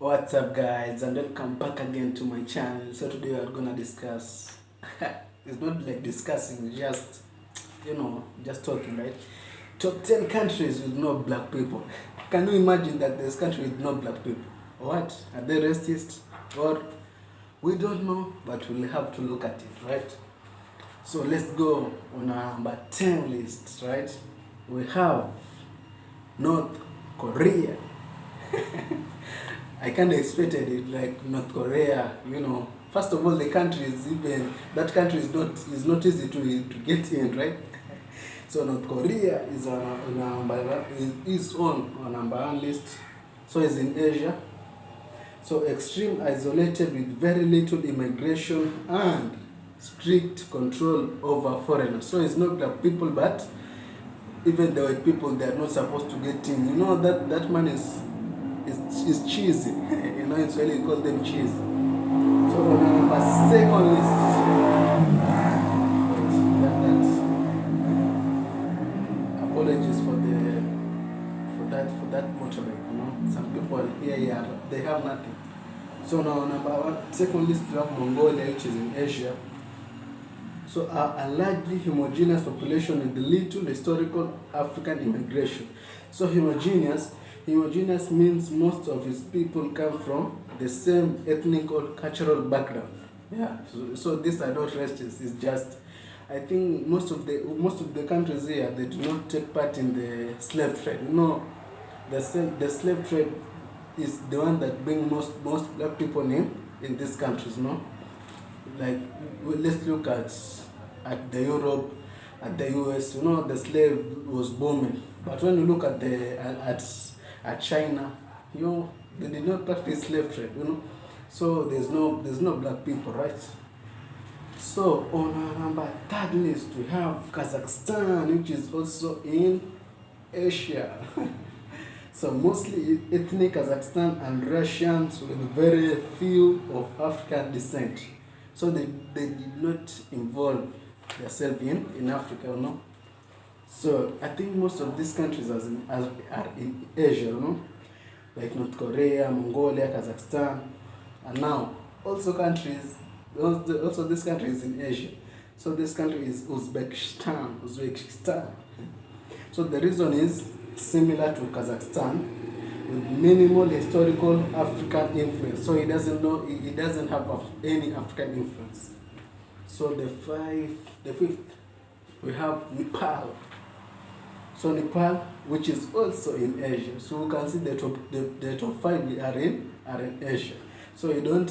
What's up, guys, and welcome back again to my channel. So today we are gonna discuss it's not like discussing, just just talking, right? Top 10 countries with no black people. Can you imagine that there's country with no black people? What? Are they racist? Or we don't know, but we'll have to look at it, right? So let's go on our number 10 list, right? We have North Korea. I kind of expected it, like North Korea. First of all, the country is even that country is not easy to get in, right? So North Korea is on number one list. So it's in Asia. So extreme isolated with very little immigration and strict control over foreigners. So it's not like people, but even the white people, they are not supposed to get in. That man is cheesy. It's really called them cheese. So on number second list, apologies for that motorbike. Some people here they have nothing. So now number one, second list, we have Mongolia, which is in Asia. So a largely homogeneous population with little historical African immigration. So homogeneous means most of its people come from the same ethnic or cultural background. Yeah. So these are not races. It's just, I think most of the countries here, they do not take part in the slave trade. The slave trade is the one that bring most black people in these countries. Like, let's look at the Europe, at the US. The slave was booming, but when you look at at China, they did not practice slave trade. So there's no black people, right? So on our number third list, we have Kazakhstan, which is also in Asia. So mostly ethnic Kazakhstan and Russians with very few of African descent. So they did not involve themselves in Africa. So I think most of these countries are in Asia, like North Korea, Mongolia, Kazakhstan, and now also this country is in Asia. So this country is Uzbekistan. So the reason is similar to Kazakhstan, with minimal historical African influence. So it doesn't have any African influence. So the fifth, we have Nepal. So Nepal, which is also in Asia. So we can see the top five are in Asia. So we don't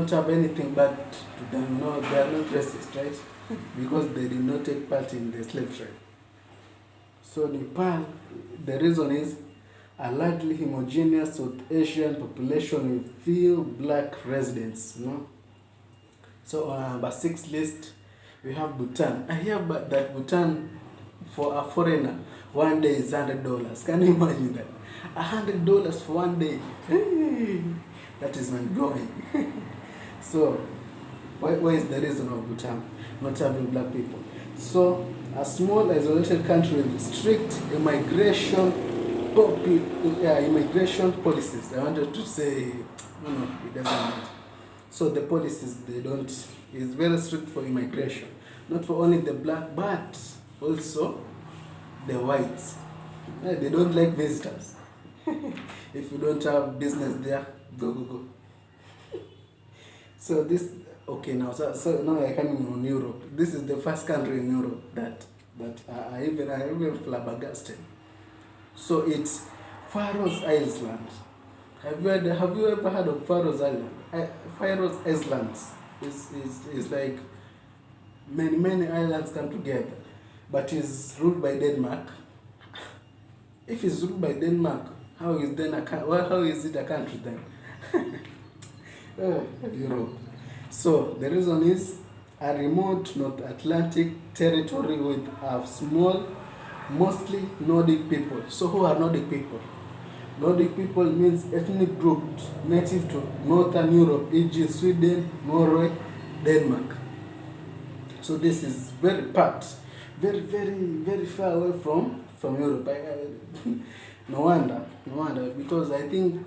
have anything bad to them. No, they are not racist, right? Because they did not take part in the slave trade. So Nepal, the reason is a largely homogeneous South Asian population with few black residents. So on number 6 list, we have Bhutan. I hear that Bhutan, for a foreigner, one day is $100. Can you imagine that? $100 for one day. That is mind blowing. So why is the reason of Bhutan not having black people? So a small isolated country with strict immigration policies. I wanted to say, it doesn't matter. So the policies, it's very strict for immigration. Not for only the black, but also the whites. They don't like visitors. If you don't have business there, go. So so now I coming on Europe. This is the first country in Europe that I even flabbergasted. So it's Faroes Islands. Have you ever heard of Faroes Island? Faroes Islands is like many islands come together, but is ruled by Denmark. If it's ruled by Denmark, how is it a country then? Europe. So the reason is a remote North Atlantic territory with a small, mostly Nordic people. So who are Nordic people? Nordic people means ethnic groups native to Northern Europe, e.g. Sweden, Norway, Denmark. So this is very very far away from Europe. No wonder, no wonder, because I think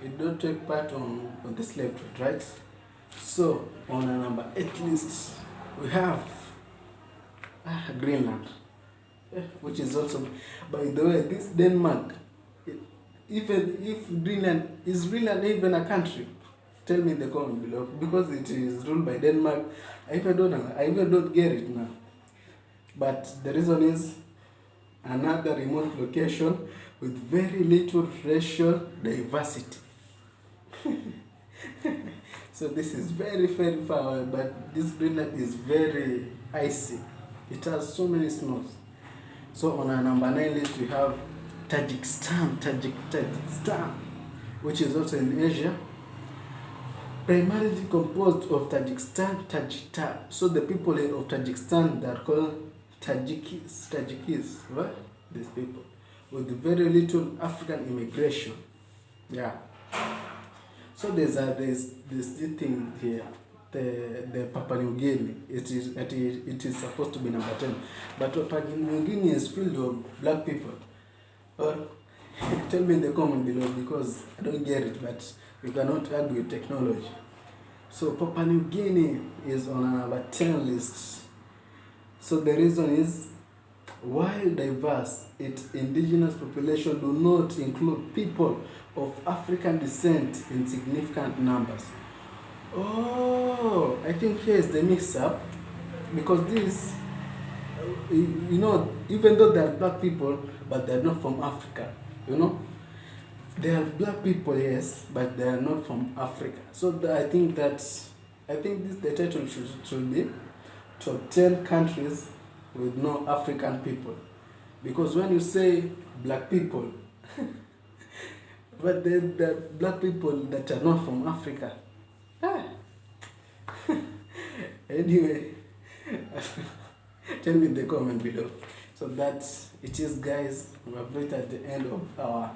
it don't take part on the slave trade, right? So on a number 8 list, we have Greenland, which is also, by the way, this Denmark, even if Greenland, is Greenland even a country? Tell me in the comment below, because it is ruled by Denmark. I even don't get it now. But the reason is another remote location with very little racial diversity. So this is very, very far away, but this Greenland is very icy. It has so many snows. So on our number 9 list we have Tajikistan, which is also in Asia, primarily composed of Tajikistan. So the people of Tajikistan, they are called Tajikis, right? These people with very little African immigration. Yeah. So there's this thing here, the Papua New Guinea. It is supposed to be number 10, but Papua New Guinea is filled with black people. Or tell me in the comment below, because I don't get it, but you cannot argue with technology. So Papua New Guinea is on a number 10 list. So the reason is, while diverse, its indigenous population do not include people of African descent in significant numbers. Oh, I think here is the mix-up, because this, you know, even though they are black people, but they are not from Africa, you know. They are black people, yes, but they are not from Africa. So I think the title should be top 10 countries with no African people, because when you say black people, but the black people that are not from Africa. Anyway, tell me in the comment below. So that's it is, guys. We have reached at the end of our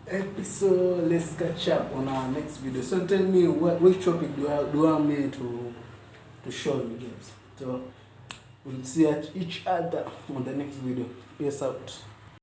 episode. Let's catch up on our next video. So tell me which topic do you want me to show you guys. So we'll see each other on the next video. Peace out.